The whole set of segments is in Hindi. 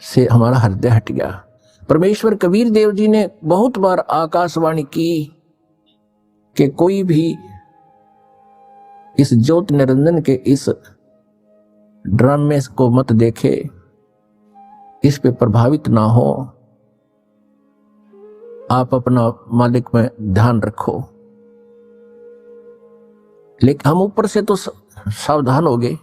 से हमारा हृदय हट गया। परमेश्वर कबीर देव जी ने बहुत बार आकाशवाणी की कि कोई भी इस ज्योत निरंजन के इस ड्रामे को मत देखे, इस पे प्रभावित ना हो, आप अपना मालिक में ध्यान रखो। लेकिन हम ऊपर से तो सावधान हो गए,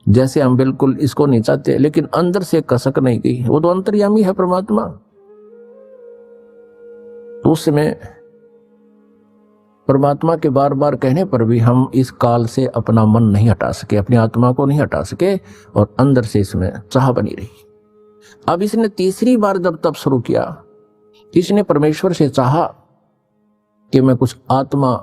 जैसे हम बिल्कुल इसको नहीं चाहते, लेकिन अंदर से कसक नहीं गई। वो तो अंतर्यामी है परमात्मा। तो उस समय परमात्मा के बार बार कहने पर भी हम इस काल से अपना मन नहीं हटा सके, अपनी आत्मा को नहीं हटा सके, और अंदर से इसमें चाह बनी रही। अब इसने तीसरी बार जब तप शुरू किया, इसने परमेश्वर से चाहा कि मैं कुछ आत्मा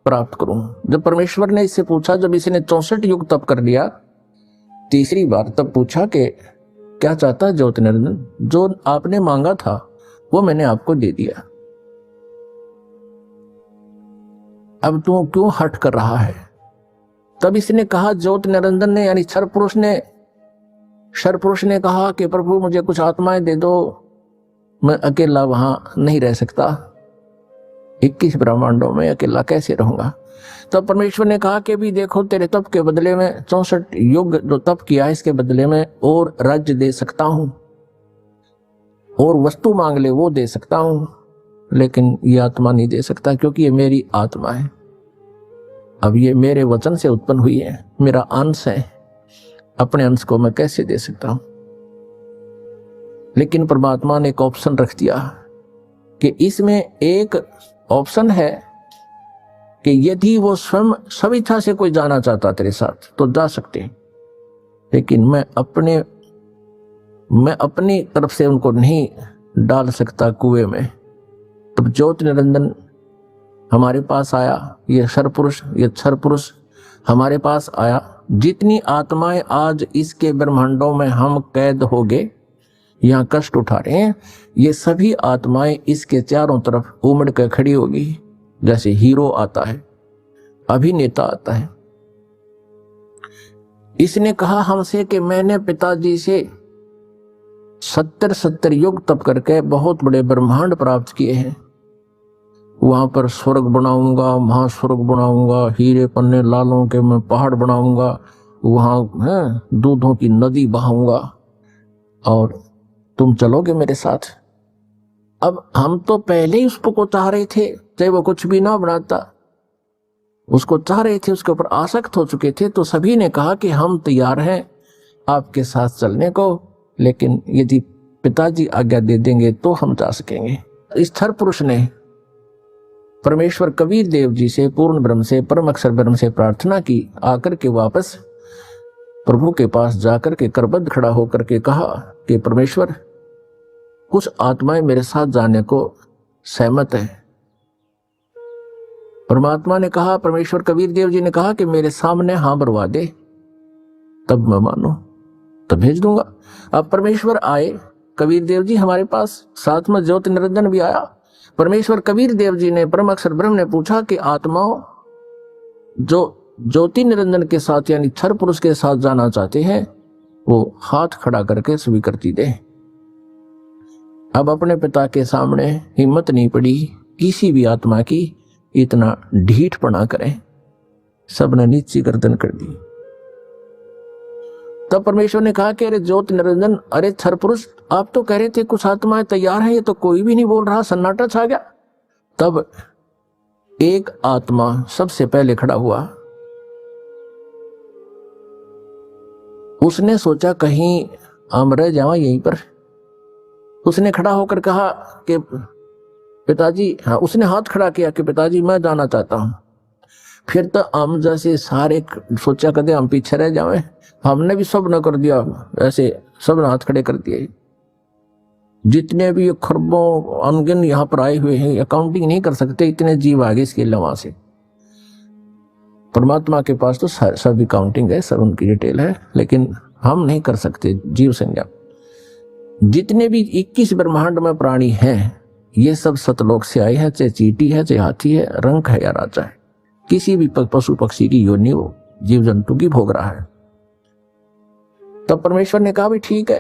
प्राप्त करूं। जब परमेश्वर ने इससे पूछा, जब इसने 64 युग तप कर लिया, तीसरी बार तब पूछा कि क्या चाहता है ज्योति निरंजन? जो आपने मांगा था वो मैंने आपको दे दिया, अब तू क्यों हट कर रहा है? तब इसने कहा, ज्योति निरंजन ने यानी क्षर पुरुष ने कहा कि प्रभु मुझे कुछ आत्माएं दे दो, मैं अकेला वहां नहीं रह सकता, 21 ब्रह्मांडों में अकेला कैसे रहूंगा? तब परमेश्वर ने कहा कि भी देखो, तेरे तप के बदले में 64 युग जो तप किया है, इसके बदले में और राज्य दे सकता हूं, और वस्तु मांग ले वो दे सकता हूं, लेकिन ये आत्मा नहीं दे सकता, क्योंकि ये मेरी आत्मा है। अब ये मेरे वचन से उत्पन्न हुई है, मेरा अंश है, अपने अंश को मैं कैसे दे सकता हूं? लेकिन परमात्मा ने एक ऑप्शन रख दिया कि इसमें एक ऑप्शन है कि यदि वो स्वयं स्वेच्छा से कोई जाना चाहता तेरे साथ तो जा सकते हैं, लेकिन मैं अपनी तरफ से उनको नहीं डाल सकता कुएं में। तब ज्योति निरंजन हमारे पास आया, ये क्षर पुरुष हमारे पास आया। जितनी आत्माएं आज इसके ब्रह्मांडों में हम कैद हो गए, यहाँ कष्ट उठा रहे हैं, ये सभी आत्माएं इसके चारों तरफ उमड़ कर खड़ी होगी। जैसे हीरो आता है, अभिनेता आता है। इसने कहा हमसे कि मैंने पिताजी से 70 युग तप करके बहुत बड़े ब्रह्मांड प्राप्त किए हैं, वहां पर स्वर्ग बनाऊंगा, महास्वर्ग बनाऊंगा, हीरे पन्ने लालों के मैं पहाड़ बनाऊंगा, वहां दूधों की नदी बहाऊंगा, और तुम चलोगे मेरे साथ। अब हम तो पहले ही उसको चाह रहे थे, चाहे वो कुछ भी ना बनाता, उसको चाह रहे थे, उसके ऊपर आसक्त हो चुके थे। तो सभी ने कहा कि हम तैयार हैं आपके साथ चलने को, लेकिन यदि पिताजी आज्ञा दे देंगे तो हम जा सकेंगे। इस क्षर पुरुष ने परमेश्वर कबीर देव जी से, पूर्ण ब्रह्म से, परम अक्षर ब्रह्म से प्रार्थना की। आकर के वापस प्रभु के पास जाकर के करबद्ध खड़ा होकर के कहा कि परमेश्वर, कुछ आत्माएं मेरे साथ जाने को सहमत है। परमात्मा ने कहा, परमेश्वर कबीर देव जी ने कहा कि मेरे सामने हाँ भरवा दे, तब मैं मानू, तब भेज दूंगा। अब परमेश्वर आए, कबीर देव जी हमारे पास, साथ में ज्योति निरंजन भी आया। परमेश्वर कबीर देव जी ने, परम अक्षर ब्रह्म ने पूछा कि आत्माओं जो ज्योति निरंजन के साथ यानी क्षर पुरुष के साथ जाना चाहते हैं, वो हाथ खड़ा करके स्वीकृति दे। अब अपने पिता के सामने हिम्मत नहीं पड़ी किसी भी आत्मा की इतना ढीठपना करें, सबने नीची गर्दन कर दी। तब परमेश्वर ने कहा कि अरे ज्योति निरंजन, अरे क्षर पुरुष, आप तो कह रहे थे कुछ आत्माएं तैयार हैं, ये तो कोई भी नहीं बोल रहा, सन्नाटा छा गया। तब एक आत्मा सबसे पहले खड़ा हुआ। उसने सोचा कहीं हम रह जाएं यहीं पर। उसने खड़ा होकर कहा कि पिताजी, हाँ, उसने हाथ खड़ा किया कि पिताजी मैं जाना चाहता हूं। फिर तो हम जैसे सारे सोचा कदे हम पीछे रह जाएं, हमने भी सब न कर दिया, ऐसे सब ने हाथ खड़े कर दिए। जितने भी खरबों अनगिन यहाँ पर आए हुए हैं, अकाउंटिंग नहीं कर सकते, इतने जीव आगे इसके लवा से। परमात्मा के पास तो सब अकाउंटिंग है, सब उनकी डिटेल है, लेकिन हम नहीं कर सकते जीव संज्ञा। जितने भी 21 ब्रह्मांड में प्राणी हैं, ये सब सतलोक से आए हैं, चाहे चींटी है, चाहे हाथी है, रंक है या राजा है, किसी भी पशु पक्षी की योनि वो जीव जंतु की भोग रहा है। तब परमेश्वर ने कहा भी ठीक है,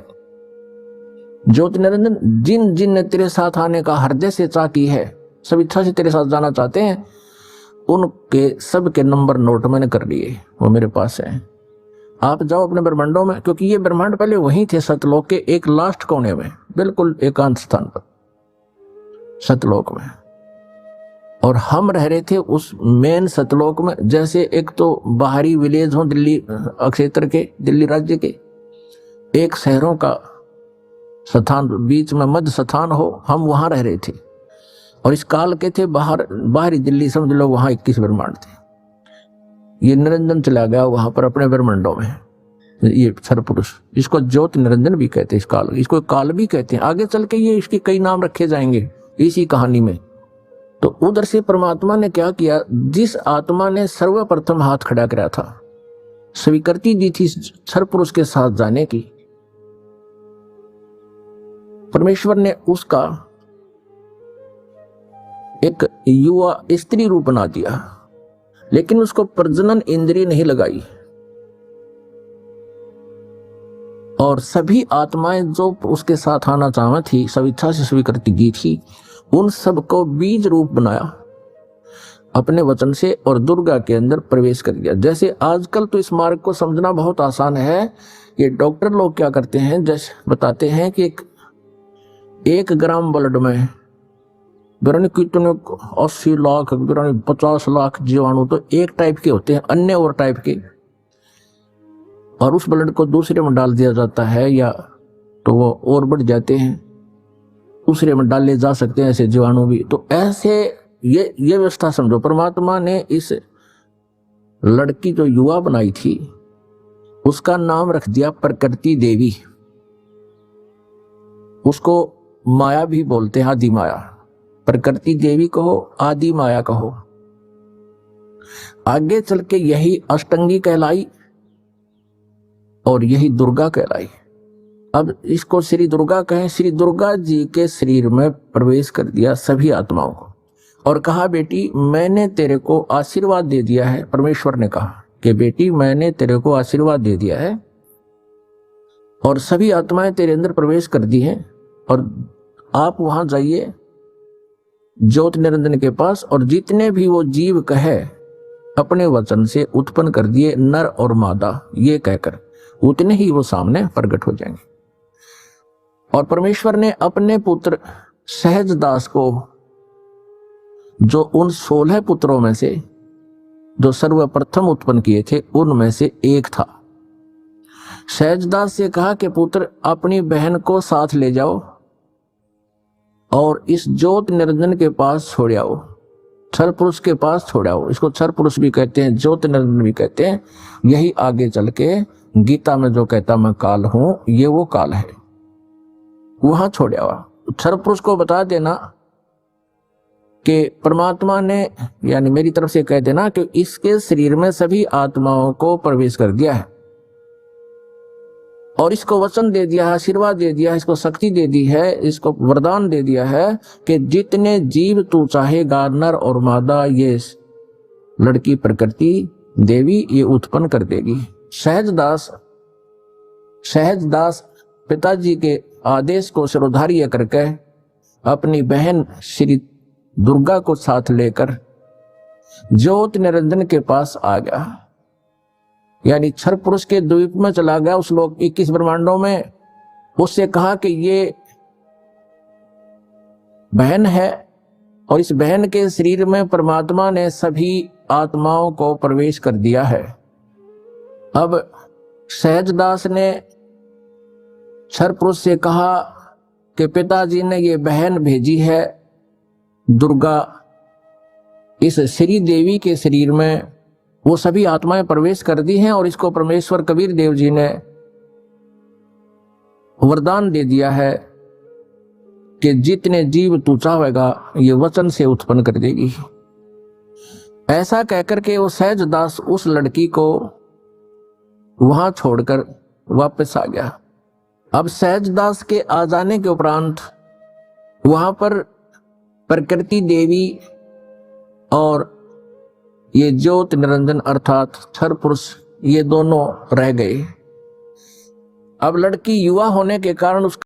ज्योति निरंजन, जिन जिन ने तेरे साथ आने का हृदय से चाह की है, सब इच्छा से तेरे साथ जाना चाहते हैं, उनके सबके नंबर नोट मैंने कर लिए, वो मेरे पास है। आप जाओ अपने ब्रह्मांडों में, क्योंकि ये ब्रह्मांड पहले वहीं थे सतलोक के एक लास्ट कोने में, बिल्कुल एकांत स्थान पर सतलोक में, और हम रह रहे थे उस मेन सतलोक में। जैसे एक तो बाहरी विलेज हो दिल्ली क्षेत्र के, दिल्ली राज्य के एक शहरों का स्थान, बीच में मध्य स्थान हो, हम वहां रह रहे थे। और इस काल के थे बाहरी दिल्ली, समझ लो वहां 21 ब्रह्मांड थे। ये निरंजन चला गया वहां पर अपने ब्रह्मांडों में, ये क्षर पुरुष, इसको ज्योति निरंजन भी कहते हैं, इस काल, इसको काल भी कहते हैं। आगे चल के ये इसके कई नाम रखे जाएंगे इसी कहानी में। तो उधर से परमात्मा ने क्या किया, जिस आत्मा ने सर्वप्रथम हाथ खड़ा कराया था, स्वीकृति दी थी क्षर पुरुष के साथ जाने की, परमेश्वर ने उसका एक युवा स्त्री रूप बना दिया, लेकिन उसको प्रजनन इंद्रिय नहीं लगाई। और सभी आत्माएं जो उसके साथ आना चाहती थी, सब इच्छा से स्वीकृति दी थी, उन सबको बीज रूप बनाया अपने वचन से, और दुर्गा के अंदर प्रवेश कर दिया। जैसे आजकल तो इस मार्ग को समझना बहुत आसान है। ये डॉक्टर लोग क्या करते हैं, जैसे बताते हैं कि 1 ग्राम ब्लड में कितने 80 लाख 50 लाख जीवाणु तो एक टाइप के होते हैं, अन्य और टाइप के, और उस ब्लड को दूसरे में डाल दिया जाता है, या तो वो और बढ़ जाते हैं, दूसरे में डाले जा सकते हैं ऐसे जीवाणु भी। तो ऐसे ये व्यवस्था समझो, परमात्मा ने इस लड़की जो युवा बनाई थी उसका नाम रख दिया प्रकृति देवी। उसको माया भी बोलते हैं, आदि माया। प्रकृति देवी कहो, आदि माया कहो। आगे चल के यही अष्टंगी कहलाई और यही दुर्गा कहलाई। अब इसको श्री दुर्गा कहें। श्री दुर्गा जी के शरीर में प्रवेश कर दिया सभी आत्माओं को, और कहा बेटी मैंने तेरे को आशीर्वाद दे दिया है। परमेश्वर ने कहा कि बेटी मैंने तेरे को आशीर्वाद दे दिया है, और सभी आत्माएं तेरे अंदर प्रवेश कर दी हैं, और आप वहां जाइए ज्योति निरंजन के पास, और जितने भी वो जीव कहे अपने वचन से उत्पन्न कर दिए, नर और मादा ये कहकर, उतने ही वो सामने प्रकट हो जाएंगे। और परमेश्वर ने अपने पुत्र सहजदास को, जो उन 16 पुत्रों में से जो सर्वप्रथम उत्पन्न किए थे उनमें से एक था, सहजदास से कहा कि पुत्र अपनी बहन को साथ ले जाओ और इस ज्योति निरंजन के पास छोड़ आओ, क्षर पुरुष के पास छोड़ आओ। इसको क्षर पुरुष भी कहते हैं, ज्योति निरंजन भी कहते हैं। यही आगे चल के गीता में जो कहता मैं काल हूं, ये वो काल है, वहां छोड़ आओ। क्षर पुरुष को बता देना कि परमात्मा ने, यानी मेरी तरफ से कह देना कि इसके शरीर में सभी आत्माओं को प्रवेश कर दिया है, और इसको वचन दे दिया है, आशीर्वाद दे दिया है, इसको शक्ति दे दी है, इसको वरदान दे दिया है कि जितने जीव तू चाहेगा, नर और मादा, ये लड़की प्रकृति देवी ये उत्पन्न कर देगी। सहजदास पिताजी के आदेश को शिरोधार्य करके अपनी बहन श्री दुर्गा को साथ लेकर ज्योति निरंजन के पास आ गया, यानी क्षर पुरुष के द्वीप में चला गया, उस लोक 21 ब्रह्मांडों में। उससे कहा कि ये बहन है, और इस बहन के शरीर में परमात्मा ने सभी आत्माओं को प्रवेश कर दिया है। अब सहजदास ने क्षर पुरुष से कहा कि पिताजी ने ये बहन भेजी है दुर्गा, इस श्री देवी के शरीर में वो सभी आत्माएं प्रवेश कर दी हैं, और इसको परमेश्वर कबीर देव जी ने वरदान दे दिया है कि जितने जीव तू चाहेगा ये वचन से उत्पन्न कर देगी। ऐसा कहकर के वो सहजदास उस लड़की को वहां छोड़कर वापस आ गया। अब सहजदास के आ जाने के उपरांत वहां पर प्रकृति देवी और ये ज्योति निरंजन अर्थात क्षर पुरुष ये दोनों रह गए। अब लड़की युवा होने के कारण उसका